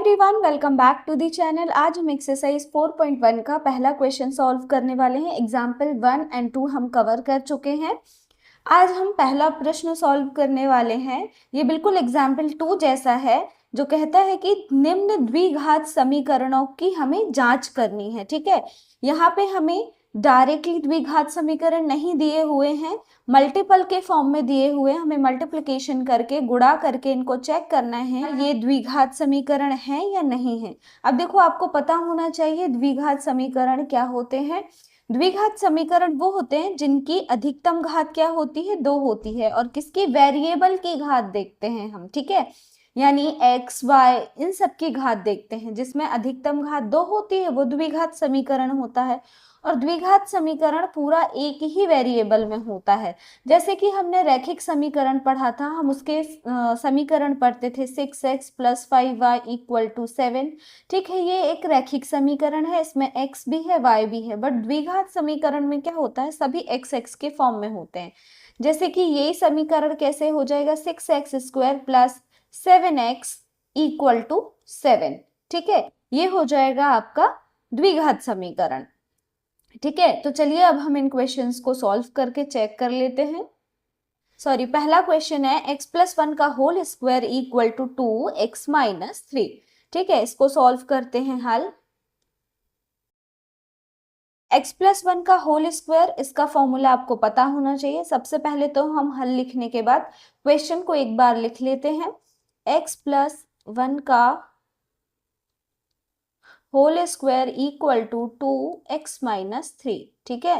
Everyone, welcome back to the channel. आज हम exercise 4.1 का पहला क्वेश्चन सॉल्व करने वाले हैं। एग्जाम्पल 1 और 2 हम कवर कर चुके हैं। आज हम पहला प्रश्न सॉल्व करने वाले हैं। ये बिल्कुल एग्जाम्पल 2 जैसा है, जो कहता है कि निम्न द्विघात समीकरणों की हमें जांच करनी है। ठीक है, यहाँ पे हमें डायरेक्टली द्विघात समीकरण नहीं दिए हुए हैं, मल्टीपल के फॉर्म में दिए हुए। हमें मल्टीप्लिकेशन करके, गुणा करके इनको चेक करना है ये द्विघात समीकरण है या नहीं है। अब देखो, आपको पता होना चाहिए द्विघात समीकरण क्या होते हैं। द्विघात समीकरण वो होते हैं जिनकी अधिकतम घात क्या होती है, 2 होती है, और किसकी, वेरिएबल की घात देखते हैं हम। ठीक है, यानी x, y इन सब की घात देखते हैं, जिसमें अधिकतम घात 2 होती है, वो द्विघात समीकरण होता है। और द्विघात समीकरण पूरा एक ही वेरिएबल में होता है। जैसे कि हमने रैखिक समीकरण पढ़ा था, हम उसके समीकरण पढ़ते थे 6x + 5y = 7। ठीक है, ये एक रैखिक समीकरण है, इसमें x भी है y भी है। बट द्विघात समीकरण में क्या होता है, सभी x के फॉर्म में होते हैं। जैसे कि ये समीकरण कैसे हो जाएगा, 6x² + 7x = 7। ठीक है, ये हो जाएगा आपका द्विघात समीकरण। ठीक है, तो चलिए अब हम इन क्वेश्चंस को सॉल्व करके चेक कर लेते हैं। सॉरी, पहला क्वेश्चन है x + 1 का होल स्क्वायर = 2x - 3। ठीक है, इसको सॉल्व करते हैं हल। x + 1 का होल स्क्वायर, इसका फॉर्मूला आपको पता होना चाहिए। सबसे पहले तो हम हल लिखने के बाद क्वेश्चन को एक बार लिख लेते हैं। x + 1 का होल स्क्वायर = 2x - 3। ठीक है,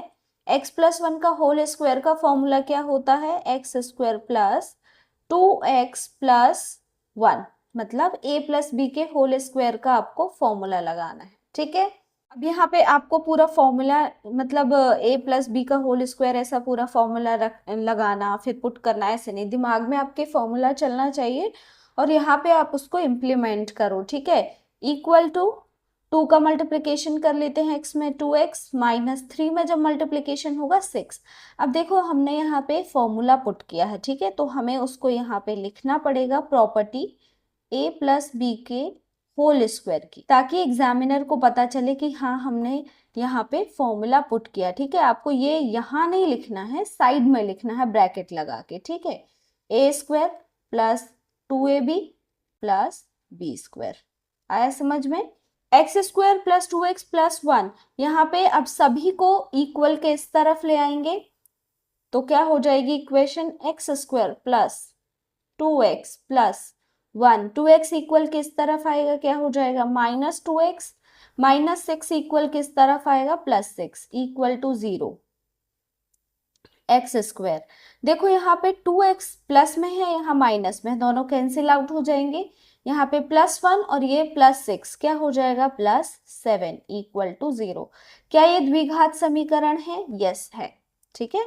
x + 1 का होल स्क्वायर का फॉर्मूला क्या होता है, x² + 2x + 1, मतलब a + b के होल स्क्वायर का आपको फॉर्मूला लगाना है। ठीक है, अब यहाँ पे आपको पूरा फॉर्मूला, मतलब a + b का होल स्क्वायर, ऐसा पूरा फॉर्मूला लगाना फिर पुट करना, ऐसे नहीं, दिमाग में आपके फॉर्मूला चलना चाहिए और यहाँ पे आप उसको इम्प्लीमेंट करो। ठीक है, = 2 का मल्टीप्लिकेशन कर लेते हैं, x में 2x - 3 में जब मल्टीप्लिकेशन होगा 6। अब देखो, हमने यहाँ पे फॉर्मूला पुट किया है। ठीक है, तो हमें उसको यहाँ पे लिखना पड़ेगा, प्रॉपर्टी a + b के होल स्क्वायर की, ताकि एग्जामिनर को पता चले कि हाँ, हमने यहाँ पे फॉर्मूला पुट किया। ठीक है, आपको ये यहाँ नहीं लिखना है, साइड में लिखना है ब्रैकेट लगा के। ठीक है, a² + 2ab + b²। आया समझ में। x² + 2x + 1, यहाँ पे अब सभी को इक्वल के इस तरफ ले आएंगे, तो क्या हो जाएगी equation, x² + 2x + 1, 2x equal किस तरफ आएगा, क्या हो जाएगा, -2x, -6 इक्वल किस तरफ आएगा, +6 = 0। x², देखो यहाँ पे 2x प्लस में है, यहाँ माइनस में, दोनों कैंसिल आउट हो जाएंगे। यहाँ पे +1 और ये +6, क्या हो जाएगा, +7 = 0। क्या ये द्विघात समीकरण है, यस है। ठीक है,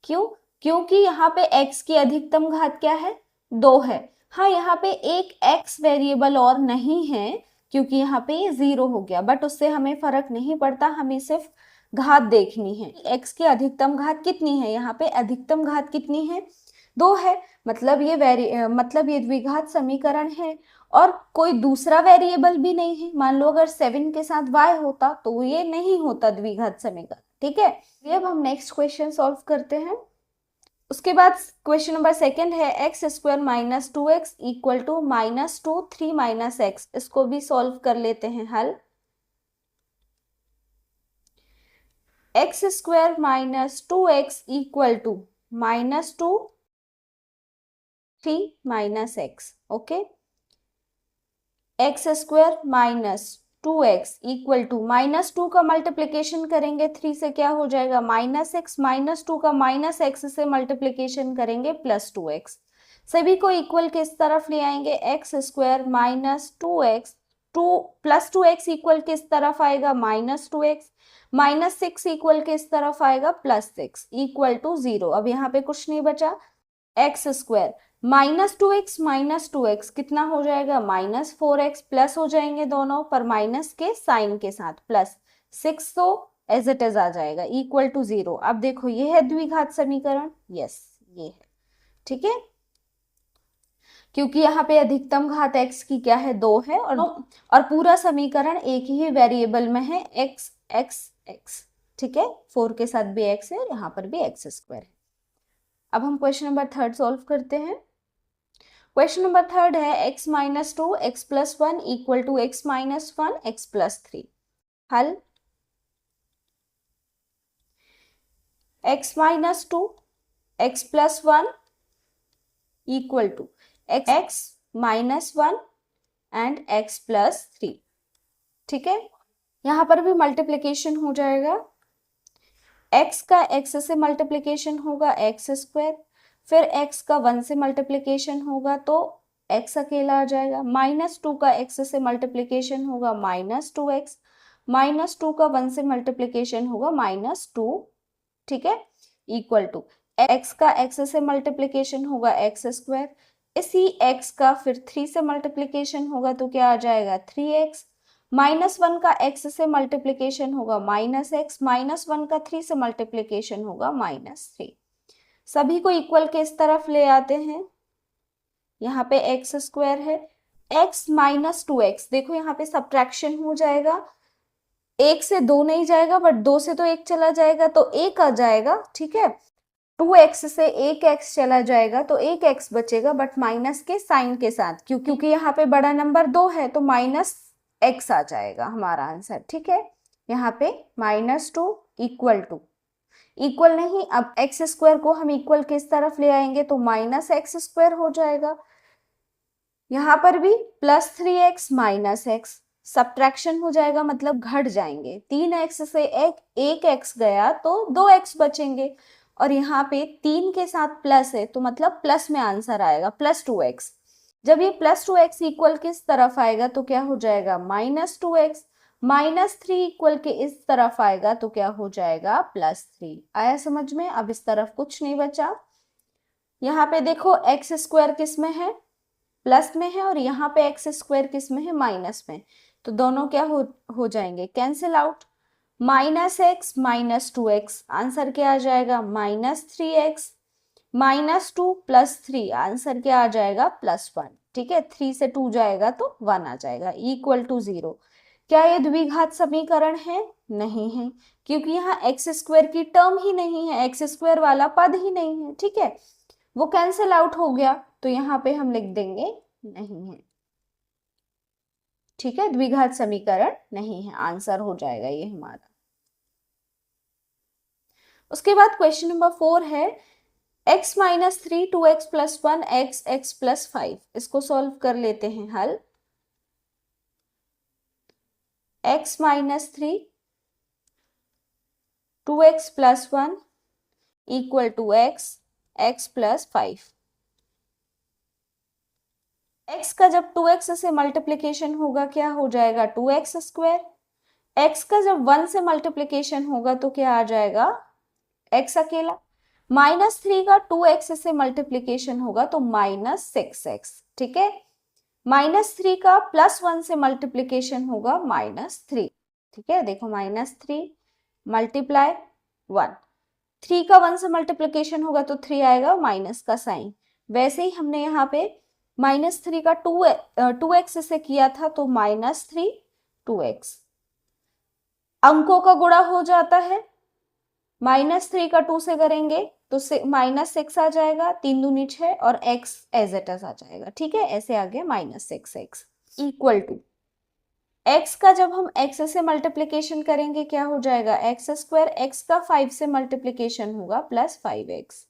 क्यों, क्योंकि यहाँ पे x की अधिकतम घात क्या है, 2 है। हाँ, यहाँ पे एक x वेरिएबल और नहीं है, क्योंकि यहाँ पे ये 0 हो गया, बट उससे हमें फर्क नहीं पड़ता, हमें सिर्फ घात देखनी है। x की अधिकतम घात कितनी है, यहाँ पे अधिकतम घात कितनी है, 2 है, मतलब ये द्विघात समीकरण है। और कोई दूसरा वेरिएबल भी नहीं है। मान लो अगर 7 के साथ y होता तो ये नहीं होता द्विघात समीकरण। ठीक है, अब हम नेक्स्ट क्वेश्चन सॉल्व करते हैं। उसके बाद क्वेश्चन नंबर 2 है x² - 2x = -2 3 - x। इसको भी सॉल्व कर लेते हैं हल। x² - 2x = -2 3 - x। Okay, x² - 2x = -2 का मल्टीप्लिकेशन करेंगे 3 से, क्या हो जाएगा, -x, -2 का -x से मल्टीप्लिकेशन करेंगे +2x। सभी को इक्वल किस तरफ ले आएंगे, x² - 2x, 2 + 2x इक्वल किस तरफ आएगा, -2x, -6 इक्वल किस तरफ आएगा, +6 = 0। अब यहाँ पे कुछ नहीं बचा, x² -2x -2x कितना हो जाएगा, -4x, प्लस हो जाएंगे दोनों पर माइनस के साइन के साथ, +6 तो एज इट इज आ जाएगा = 0। अब देखो, ये है द्विघात समीकरण, यस ये है। ठीक है, क्योंकि यहाँ पे अधिकतम घात x की क्या है 2 है, और पूरा समीकरण एक ही वेरिएबल में है x x x। ठीक है, 4 के साथ भी x है और यहाँ पर भी x स्क्वायर है। अब हम क्वेश्चन नंबर 3 सॉल्व करते हैं। क्वेश्चन नंबर 3 है x minus 2 x plus 1 equal to x minus 1 x plus 3। हल x minus 2 x plus 1 equal to x minus 1 and x plus 3। ठीक है, यहाँ पर भी मल्टीप्लिकेशन हो जाएगा, x का x से मल्टीप्लिकेशन होगा x स्क्वायर, फिर x का 1 से मल्टीप्लिकेशन होगा तो x अकेला आ जाएगा, माइनस 2 का x से मल्टीप्लिकेशन होगा माइनस 2x, माइनस 2 का 1 से मल्टीप्लिकेशन होगा माइनस 2। ठीक है, इक्वल टू x का x से मल्टीप्लिकेशन होगा x स्क्वायर, इसी x का फिर 3 से मल्टीप्लिकेशन होगा तो क्या आ जाएगा 3x, माइनस 1 का x से मल्टीप्लिकेशन होगा माइनस x, माइनस 1 का 3 से मल्टीप्लिकेशन होगा माइनस 3। सभी को इक्वल के इस तरफ ले आते हैं, यहाँ पे x स्क्वायर है, x माइनस 2x, देखो यहाँ पे सब्ट्रैक्शन हो जाएगा, 1 से 2 नहीं जाएगा बट 2 से तो 1 चला जाएगा तो 1 आ जाएगा। ठीक है, 2x से 1x चला जाएगा तो 1x बचेगा बट माइनस के साइन के साथ, क्योंकि यहाँ पे बड़ा नंबर 2 है तो माइनस x आ जाएगा हमारा आंसर। ठीक है, यहाँ पे माइनस 2 इक्वल टू, इक्वल नहीं, अब x स्क्वायर को हम इक्वल किस तरफ ले आएंगे तो माइनस x स्क्वायर हो जाएगा, यहाँ पर भी plus 3x minus x, subtraction हो जाएगा मतलब घट जाएंगे, 3x से 1x गया तो 2x बचेंगे, और यहाँ पे 3 के साथ प्लस है तो मतलब प्लस में आंसर आएगा प्लस 2x। जब ये प्लस 2x इक्वल किस तरफ आएगा तो क्या हो जाएगा माइनस 2x, माइनस 3 इक्वल के इस तरफ आएगा तो क्या हो जाएगा प्लस 3। आया समझ में? अब इस तरफ कुछ नहीं बचा। यहाँ पे देखो x स्क्वायर किस में है प्लस में है, और यहाँ पे x स्क्वायर किस में है माइनस में, तो दोनों क्या हो जाएंगे cancel out, minus x minus 2x, answer क्या आ जाएगा minus 3x, minus 2 plus 3, answer क्या आ जाएगा प्लस 1। ठीक है, 3 से 2 जाएगा तो 1 आ जाएगा, इक्वल टू 0। क्या ये द्विघात समीकरण है? नहीं है, क्योंकि यहाँ एक्स स्क्वायर की टर्म ही नहीं है, एक्स स्क्वायर वाला पद ही नहीं है। ठीक है, वो कैंसिल आउट हो गया तो यहाँ पे हम लिख देंगे नहीं है। ठीक है, द्विघात समीकरण नहीं है, आंसर हो जाएगा ये हमारा। उसके बाद क्वेश्चन नंबर 4 है x minus 3 2x plus 1 x plus 5, इसको सॉल्व कर लेते हैं। हल x minus 3 2x plus 1 equal to x plus 5। x का जब 2x से मल्टीप्लीकेशन होगा क्या हो जाएगा 2x स्क्वायर, x का जब 1 से मल्टीप्लीकेशन होगा तो क्या आ जाएगा x अकेला, माइनस 3 का 2x से मल्टीप्लीकेशन होगा तो माइनस 6x। ठीक है, माइनस 3 का प्लस 1 से मल्टीप्लीकेशन होगा माइनस 3। ठीक है, देखो माइनस 3 मल्टीप्लाई 1, 3 का 1 से मल्टीप्लीकेशन होगा तो 3 आएगा, माइनस का साइन। वैसे ही हमने यहाँ पे माइनस 3 का 2x से किया था तो माइनस 3 2x, अंकों का गुणा हो जाता है, माइनस 3 का 2 से करेंगे तो माइनस 6 आ जाएगा, 3 दूनी 6 और x एज इट इज आ जाएगा। ठीक है, ऐसे आ गया minus 6x equal to x का जब हम x से मल्टीप्लीकेशन करेंगे क्या हो जाएगा x स्क्वायर, x का 5 से मल्टीप्लीकेशन होगा plus 5x,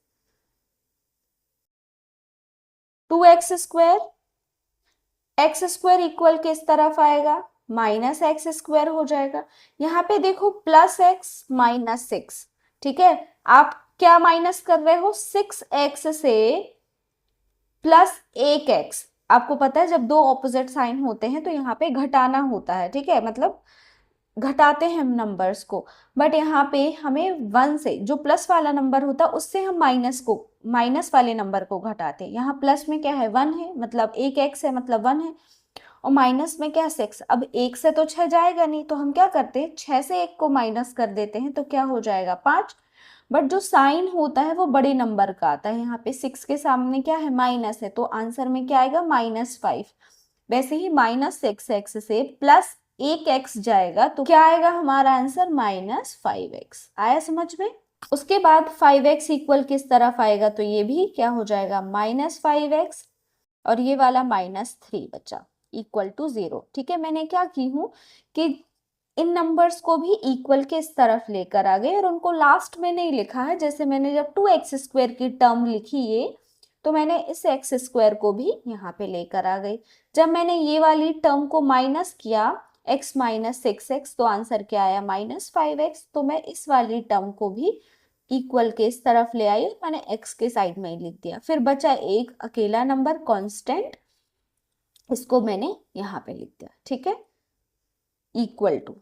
2x square, x square equal किस तरफ आएगा माइनस एक्स स्क्वायर हो जाएगा। यहाँ पे देखो प्लस x माइनस 6। ठीक है, आप क्या माइनस कर रहे हो 6x से प्लस 1x, आपको पता है जब दो ऑपोजिट साइन होते हैं तो यहाँ पे घटाना होता है। ठीक है, मतलब घटाते हैं हम नंबर्स को, बट यहाँ पे हमें 1 से जो प्लस वाला नंबर होता है उससे हम माइनस वाले नंबर को घटाते हैं। यहाँ प्लस में क्या है 1 है मतलब 1x है मतलब 1 है, और माइनस में क्या 6। अब 1 से तो 6 जाएगा नहीं तो हम क्या करते हैं 6 से 1 को माइनस कर देते हैं तो क्या हो जाएगा 5, बट जो साइन होता है वो बड़े नंबर का आता है। यहाँ पे 6 के सामने क्या है, माइनस है, तो आंसर में क्या आएगा, -5। वैसे ही -6x से प्लस 1x जाएगा तो क्या आएगा हमारा आंसर, -5x। आया समझ में। उसके बाद 5x इक्वल किस तरफ आएगा, तो ये भी क्या हो जाएगा, -5x, और ये वाला -3 बचा, इक्वल टू 0। ठीक है, मैंने क्या की हूँ कि इन नंबर्स को भी इक्वल के इस तरफ लेकर आ गए और उनको लास्ट में नहीं लिखा है। जैसे मैंने जब 2x² की टर्म लिखी ये, तो मैंने इस x² को भी यहाँ पे लेकर आ गई। जब मैंने ये वाली टर्म को माइनस किया, x - 6x, तो आंसर क्या आया, -5x। तो मैं इस वाली टर्म को भी इक्वल के इस तरफ ले आई, मैंने x के साइड में ही लिख दिया। फिर बचा एक अकेला नंबर कांस्टेंट, इसको मैंने यहाँ पे लिख दिया। ठीक है, इक्वल टू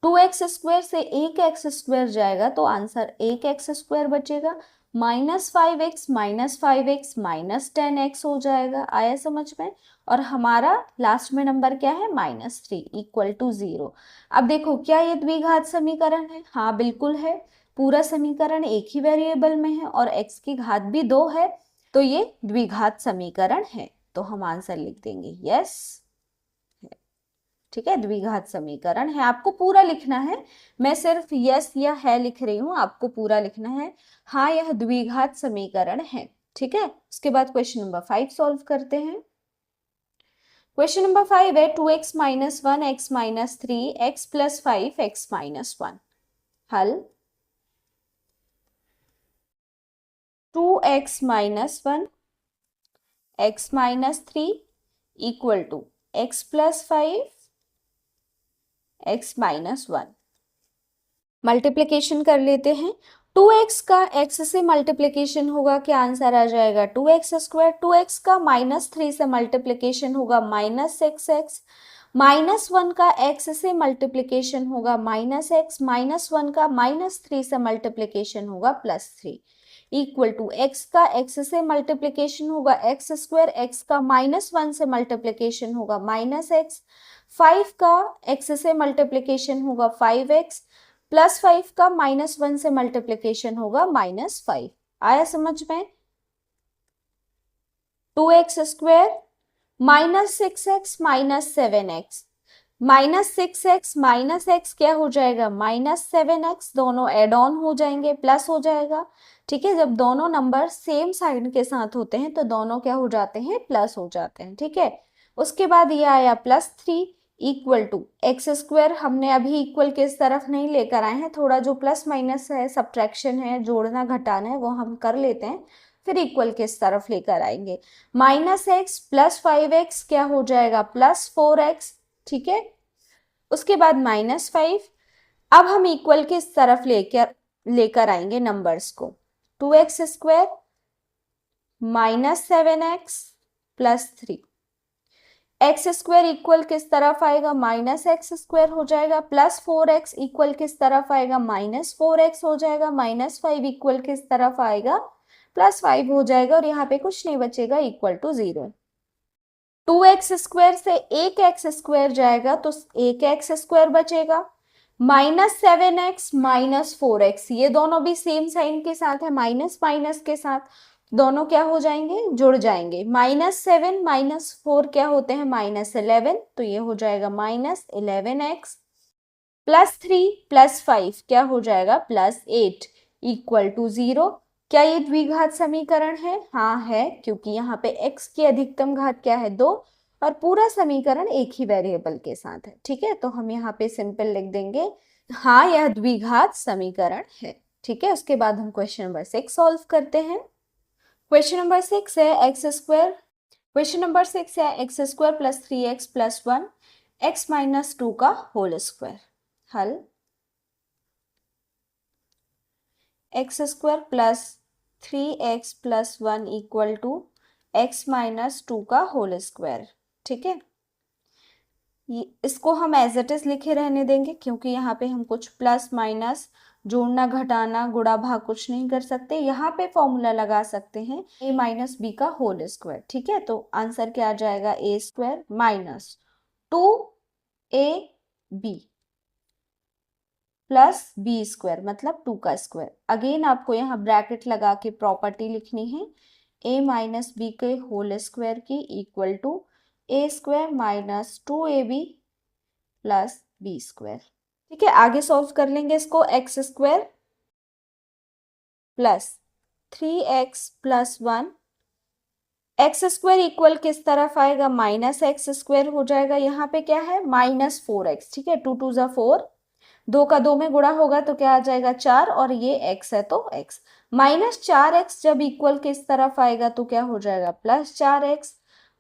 2x² से 1x² जाएगा तो आंसर 1x² बचेगा, -5x -10x हो जाएगा। आया समझ में। और हमारा लास्ट में नंबर क्या है, -3, इक्वल टू 0। अब देखो क्या ये द्विघात समीकरण है, हाँ बिल्कुल है। पूरा समीकरण एक ही वेरिएबल में है और x की घात भी 2 है, तो ये द्विघात समीकरण है। तो हम आंसर लिख देंगे यस। ठीक है, द्विघात समीकरण है। आपको पूरा लिखना है, मैं सिर्फ यस या है लिख रही हूँ, आपको पूरा लिखना है। हाँ, यह द्विघात समीकरण है। ठीक है, उसके बाद क्वेश्चन नंबर 5 सॉल्व करते हैं। क्वेश्चन नंबर 5 है 2x - 1 x - 3 x + 5 x - 1। हल 2x - 1 x - 3 equal to x + 5 x - 1। Multiplication कर लेते हैं। 2x का x से मल्टीप्लिकेशन होगा, क्या आंसर आ जाएगा, 2x²। 2x का -3 से मल्टीप्लिकेशन होगा, -6x। -1 का x से मल्टीप्लिकेशन होगा, -x। -1 का -3 से मल्टीप्लिकेशन होगा, +3, इक्वल टू x का x से मल्टीप्लिकेशन होगा x², x का -1 से मल्टीप्लिकेशन होगा -x, 5 का x से मल्टीप्लिकेशन होगा 5x, +5 का -1 से मल्टीप्लिकेशन होगा -5। आया समझ में। 2x² -6x -7x, -6x -x क्या हो जाएगा, -7x, दोनों एड ऑन हो जाएंगे, प्लस हो जाएगा। ठीक है, जब दोनों नंबर सेम साइन के साथ होते हैं तो दोनों क्या हो जाते हैं, प्लस हो जाते हैं। ठीक है, उसके बाद ये आया +3 इक्वल टू x²। हमने अभी इक्वल के इस तरफ नहीं लेकर आए हैं, थोड़ा जो प्लस माइनस है, सब्ट्रैक्शन है, जोड़ना घटाना है, वो हम कर लेते हैं, फिर इक्वल के इस तरफ लेकर आएंगे। -x + 5x क्या हो जाएगा, +4x। ठीक है, उसके बाद -5। अब हम इक्वल के इस तरफ लेकर आएंगे नंबर्स को। 2x² -7x +3, x² इक्वल किस तरफ आएगा, -x² हो जाएगा, +4x इक्वल किस तरफ आएगा, -4x हो जाएगा, -5 इक्वल किस तरफ आएगा, +5 हो जाएगा, और यहाँ पे कुछ नहीं बचेगा, इक्वल टू 0। 2x² से 1x² जाएगा तो 1x² बचेगा, -7x -4x, ये दोनों भी सेम साइन के साथ है, माइनस माइनस के साथ, दोनों क्या हो जाएंगे, जुड़ जाएंगे। -7 -4 क्या होते हैं, -11, तो ये हो जाएगा -11x, +3 +5 क्या हो जाएगा, +8, इक्वल टू 0। क्या ये द्विघात समीकरण है, हाँ है, क्योंकि यहाँ पे x की अधिकतम घात क्या है, 2, और पूरा समीकरण एक ही वेरिएबल के साथ है। ठीक है, तो हम यहाँ पे सिंपल लिख देंगे, हाँ यह द्विघात समीकरण है। ठीक है, उसके बाद हम क्वेश्चन नंबर 6 सॉल्व करते हैं। क्वेश्चन नंबर 6 है x², क्वेश्चन नंबर 6 है x² + 3x + 1 x - 2 का होल स्क्वायर। हल x² + 3x + 1 equal to x - 2 का होल स्क्वायर। ठीक है, इसको हम एज इट इज लिखे रहने देंगे, क्योंकि यहाँ पे हम कुछ प्लस माइनस, जोड़ना घटाना, गुणा भाग कुछ नहीं कर सकते। यहाँ पे फॉर्मूला लगा सकते हैं a - b का होल स्क्वायर। ठीक है, तो आंसर क्या आ जाएगा, a² - 2ab plus B square मतलब 2 का स्क्वायर। अगेन आपको यहाँ ब्रैकेट लगा के प्रॉपर्टी लिखनी है, a माइनस बी के होल स्क्वायर की equal to a square minus 2ab plus B square. ठीक है, आगे सॉल्व कर लेंगे इसको। X square plus 3x plus 1, x square equal किस तरफ आएगा, माइनस एक्स स्क्वायर हो जाएगा। यहाँ पे क्या है, -4x। ठीक है, 2 2 जा 4, 2 का 2 में गुणा होगा तो क्या आ जाएगा 4, और ये x है तो x। -4x जब इक्वल किस तरफ आएगा तो क्या हो जाएगा, +4x।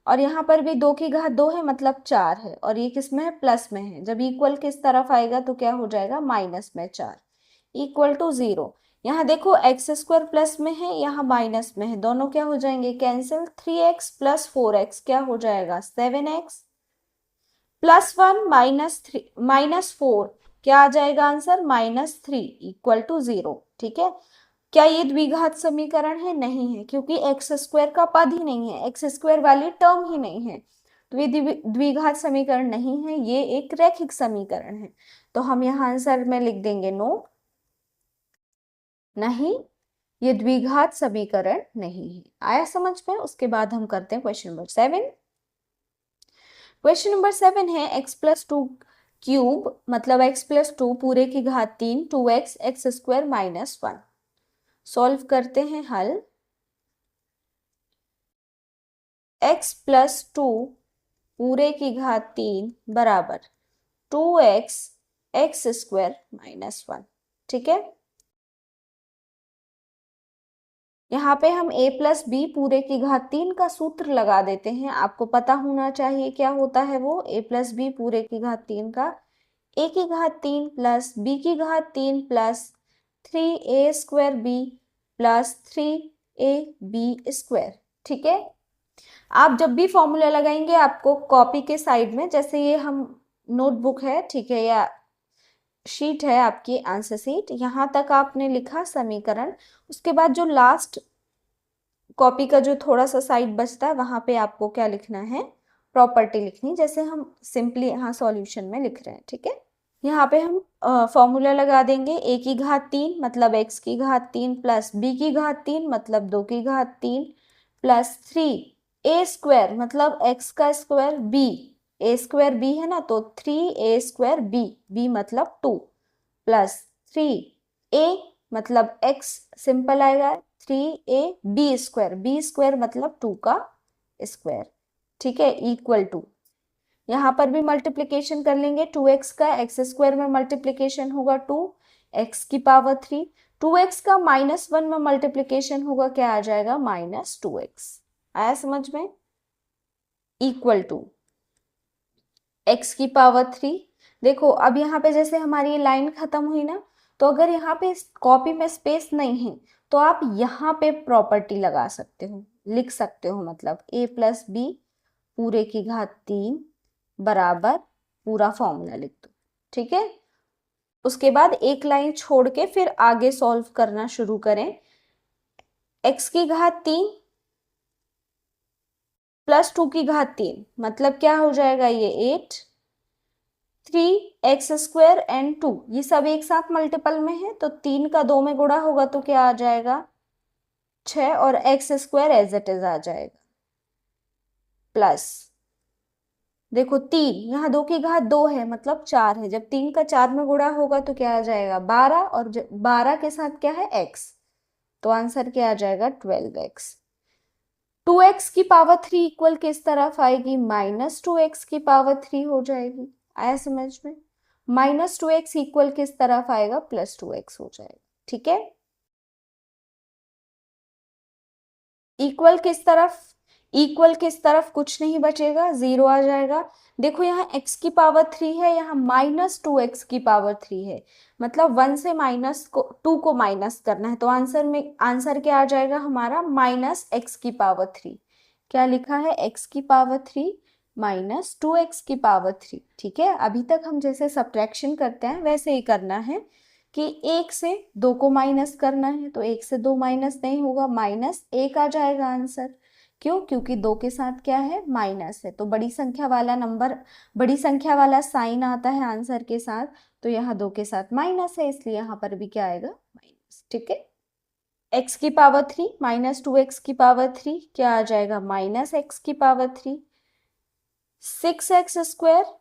और यहाँ पर भी 2 की घात 2 है मतलब 4 है, और ये किस में है, प्लस में है। जब इक्वल किस तरफ आएगा तो क्या हो जाएगा, माइनस में 4 इक्वल टू 0। यहाँ देखो एक्स स्क्वायर प्लस में है, यहाँ माइनस में है, दोनों क्या हो जाएंगे, कैंसिल। 3x प्लस 4x क्या हो जाएगा, 7x प्लस 1 -4 क्या आ जाएगा आंसर, -3 इक्वल टू 0। ठीक है, क्या ये द्विघात समीकरण है, नहीं है, क्योंकि एक्स स्क्वायर का पद ही नहीं है, एक्स स्क्वायर वाली टर्म ही नहीं है, तो ये द्विघात समीकरण नहीं है, ये एक रैखिक समीकरण है। तो हम यहाँ आंसर में लिख देंगे नो, नहीं, ये द्विघात समीकरण नहीं है। आया समझ में। उसके बाद हम करते हैं क्वेश्चन नंबर 7। क्वेश्चन नंबर 7 है x प्लस 2 क्यूब मतलब x प्लस 2 पूरे की घात 3 2x x square minus 1। Solve करते हैं हल। x प्लस 2 पूरे की घात 3 बराबर 2x एक्स स्क्वायर माइनस 1। ठीक है, यहाँ पे हम a प्लस बी पूरे की घात 3 का सूत्र लगा देते हैं। आपको पता होना चाहिए क्या होता है वो, a प्लस बी पूरे की घात 3 का a की घात 3 प्लस b की घात 3 plus 3a square b plus 3ab square. ठीक है, आप जब भी फॉर्मूला लगाएंगे आपको कॉपी के साइड में, जैसे ये हम नोटबुक है, ठीक है, या शीट है आपकी आंसर शीट, यहाँ तक आपने लिखा समीकरण, उसके बाद जो लास्ट कॉपी का जो थोड़ा सा साइड बचता है वहां पे आपको क्या लिखना है, प्रॉपर्टी लिखनी, जैसे हम सिंपली यहाँ सॉल्यूशन में लिख रहे हैं। ठीक है, यहाँ पे हम फॉर्मूला लगा देंगे, a की घात 3 मतलब x की घात 3 प्लस b की घात 3 मतलब 2 की घात 3 प्लस 3a स्क्वायर मतलब x का square b, a square b है ना, तो 3a स्क्वायर b मतलब 2 प्लस 3a मतलब x सिंपल आएगा, 3ab स्क्वायर b मतलब 2 का स्क्वायर। ठीक है, इक्वल टू, यहाँ पर भी मल्टीप्लीकेशन कर लेंगे, 2x का एक्स स्क्वायर में मल्टीप्लीकेशन होगा 2x की पावर 3, 2x का -1 में मल्टीप्लीकेशन होगा, क्या आ जाएगा, -2x। आया समझ में। इक्वल टू x की पावर 3। देखो अब यहाँ पे जैसे हमारी लाइन खत्म हुई ना, तो अगर यहाँ पे कॉपी में स्पेस नहीं है तो आप यहाँ पे प्रॉपर्टी लगा सकते हो, लिख सकते हो, मतलब a प्लस बी पूरे की घात 3 बराबर पूरा फॉर्मूला लिख दो। ठीक है, उसके बाद एक लाइन छोड़ के फिर आगे सॉल्व करना शुरू करें। x की घात 3 प्लस 2 की घात 3 मतलब क्या हो जाएगा, ये 8, 3x स्क्वायर एंड 2 ये सब एक साथ मल्टीपल में है, तो 3 का 2 में गुणा होगा तो क्या आ जाएगा 6, और x square as it is आ जाएगा प्लस, देखो 3 यहाँ 2 की घात 2 है मतलब 4 है, जब 3 का 4 में गुणा होगा तो क्या आ जाएगा 12, और 12 के साथ क्या है x, तो आंसर क्या आ जाएगा 12x। 2x की पावर 3 इक्वल किस तरफ आएगी, -2x की पावर 3 हो जाएगी। आया समझ में। -2x इक्वल किस तरफ आएगा, +2x हो जाएगा। ठीक है, इक्वल किस तरफ कुछ नहीं बचेगा, 0 आ जाएगा। देखो यहाँ x की पावर 3 है, यहाँ -2x की पावर 3 है, मतलब 1 से -2 को माइनस करना है, तो आंसर क्या आ जाएगा हमारा, -x की पावर 3। क्या लिखा है, x की पावर 3 -2x की पावर 3। ठीक है, अभी तक हम जैसे सब्ट्रैक्शन करते हैं वैसे ही करना है कि 1 से 2 को माइनस करना है, तो 1 से 2 माइनस नहीं होगा, -1 आ जाएगा आंसर। क्यों? क्योंकि 2 के साथ क्या है, माइनस है, तो बड़ी संख्या वाला नंबर, बड़ी संख्या वाला साइन आता है आंसर के साथ, तो यहाँ 2 के साथ माइनस है, इसलिए यहाँ पर भी क्या आएगा, माइनस। ठीक है, x की पावर 3 माइनस 2x की पावर 3 क्या आ जाएगा, माइनस x की पावर 3। 6x स्क्वायर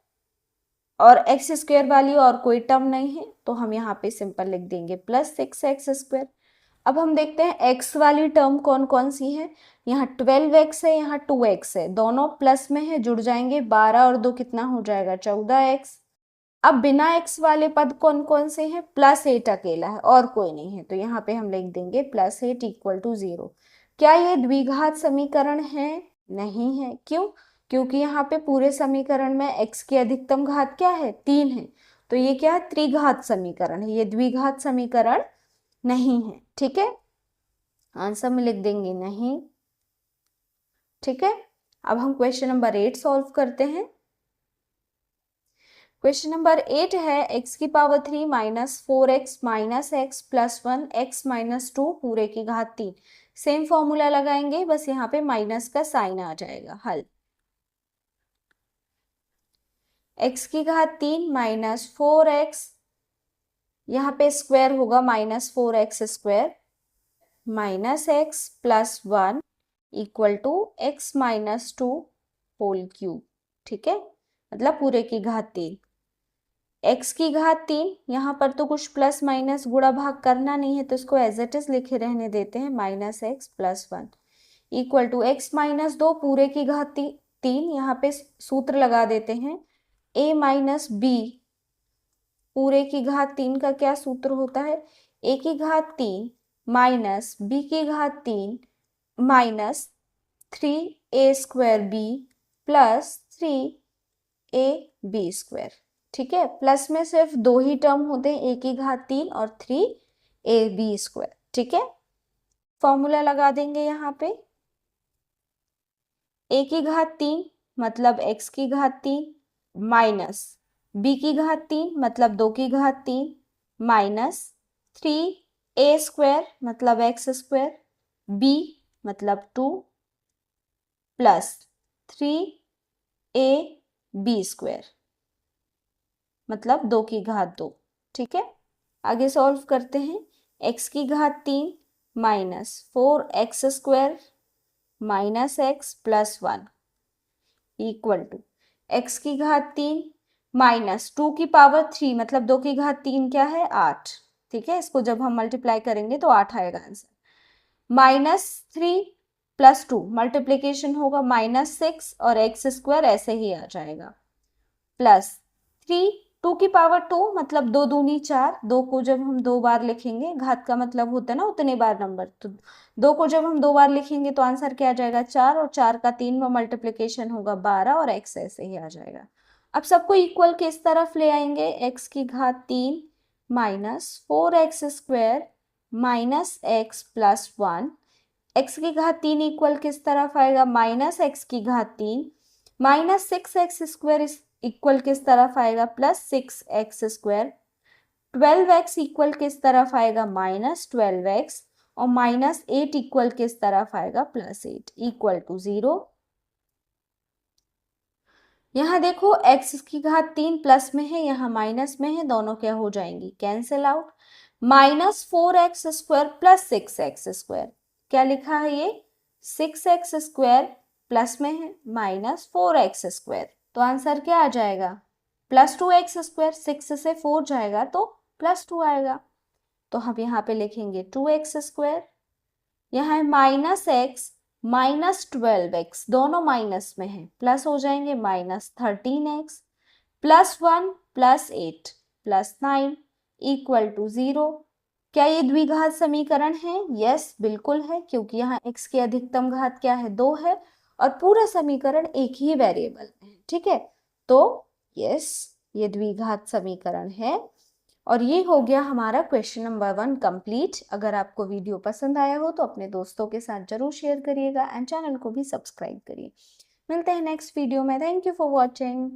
और एक्स स्क्वायर वाली और कोई टर्म नहीं है, तो हम यहाँ पे सिंपल लिख देंगे प्लस 6x स्क्वायर। अब हम देखते हैं x वाली टर्म कौन कौन सी है। यहाँ 12x है, यहाँ 2x है, दोनों प्लस में है, जुड़ जाएंगे, 12 और 2 कितना हो जाएगा, 14x। अब बिना x वाले पद कौन कौन से हैं, +8 अकेला है और कोई नहीं है, तो यहाँ पे हम लिख देंगे +8 = 0। क्या ये द्विघात समीकरण है? नहीं है। क्यों? क्योंकि यहाँ पे पूरे समीकरण में x की अधिकतम घात क्या है, 3 है, तो ये क्या है, त्रिघात समीकरण है, ये द्विघात समीकरण नहीं है। ठीक है, आंसर में लिख देंगे नहीं। ठीक है, अब हम क्वेश्चन नंबर 8 सॉल्व करते हैं। क्वेश्चन नंबर 8 है x की power 3 minus 4x minus x plus 1 x minus 2 पूरे की घात 3। सेम फॉर्मूला लगाएंगे, बस यहाँ पे माइनस का साइन आ जाएगा। हल, x की घात 3 माइनस 4x, यहाँ पे स्क्वायर होगा minus 4x square minus x plus 1 equal to x minus 2 whole cube. ठीक है, मतलब पूरे की घात 3। x की घात 3, यहाँ पर तो कुछ प्लस माइनस गुणा भाग करना नहीं है, तो इसको एज इट इज लिखे रहने देते हैं, minus x plus 1 equal to x minus 2 पूरे की घात 3, यहाँ पे सूत्र लगा देते हैं, a माइनस बी पूरे की घात 3 का क्या सूत्र होता है, a की घात 3 माइनस b की घात 3 minus 3a square b plus 3ab square. ठीक है, प्लस में सिर्फ 2 ही टर्म होते हैं, a की घात 3 और 3ab स्क्वायर। ठीक है, फॉर्मूला लगा देंगे यहाँ पे, a की घात 3 मतलब x की घात 3 माइनस b की घात 3 मतलब 2 की घात 3 माइनस 3a स्क्वायर मतलब x स्क्वायर b मतलब 2 प्लस 3ab स्क्वायर मतलब 2 की घात 2। ठीक है, आगे सॉल्व करते हैं। x की घात 3 minus 4x square minus x plus 1 equal to x की घात 3 माइनस 2 की पावर 3 मतलब 2 की घात 3 क्या है, 8। ठीक है, इसको जब हम मल्टीप्लाई करेंगे तो 8 आएगा आंसर। माइनस 3 प्लस 2 मल्टीप्लीकेशन होगा माइनस 6 और x स्क्वायर ऐसे ही आ जाएगा, प्लस 3 2 की पावर 2 मतलब 2 दूनी 4, 2 को जब हम 2 बार लिखेंगे, घात का मतलब होता है ना उतने बार नंबर, तो 2 को जब हम 2 बार लिखेंगे तो आंसर क्या आ जाएगा, 4, और 4 का 3 में मल्टीप्लिकेशन होगा 12 और x ऐसे ही आ जाएगा। अब सबको इक्वल किस तरफ ले आएंगे, x की घात 3 minus 4x square minus x plus 1, x की घात 3 इक्वल किस तरफ आएगा, माइनस x की घात 3 माइनस 6x स्क्वायर इक्वल किस तरफ आएगा, plus 6x square. 12x equal किस तरफ आएगा, माइनस 12x, और माइनस 8 इक्वल किस तरफ आएगा, प्लस 8 इक्वल टू 0। यहाँ देखो x की घात 3 प्लस में है, यहाँ माइनस में है, दोनों क्या हो जाएंगी, cancel out. Minus 4x square plus 6x square, क्या लिखा है ये, 6x स्क्वायर प्लस में है माइनस 4x स्क्वायर, तो आंसर क्या आ जाएगा, प्लस 2x स्क्वायर। 6 से 4 जाएगा तो प्लस 2 आएगा, तो हम यहाँ पे लिखेंगे 2x स्क्वायर। यहाँ है माइनस x माइनस 12x, दोनों माइनस में है, प्लस हो जाएंगे minus 13x plus 1 plus 8 plus 9 equal to 0। क्या ये द्विघात समीकरण है, यस बिल्कुल है, क्योंकि यहाँ x की अधिकतम घात क्या है, 2 है, और पूरा समीकरण एक ही वेरिएबल में है। ठीक है, तो यस ये द्विघात समीकरण है। और ये हो गया हमारा क्वेश्चन नंबर 1 कंप्लीट। अगर आपको वीडियो पसंद आया हो तो अपने दोस्तों के साथ जरूर शेयर करिएगा एंड चैनल को भी सब्सक्राइब करिए। मिलते हैं नेक्स्ट वीडियो में। Thank you for watching.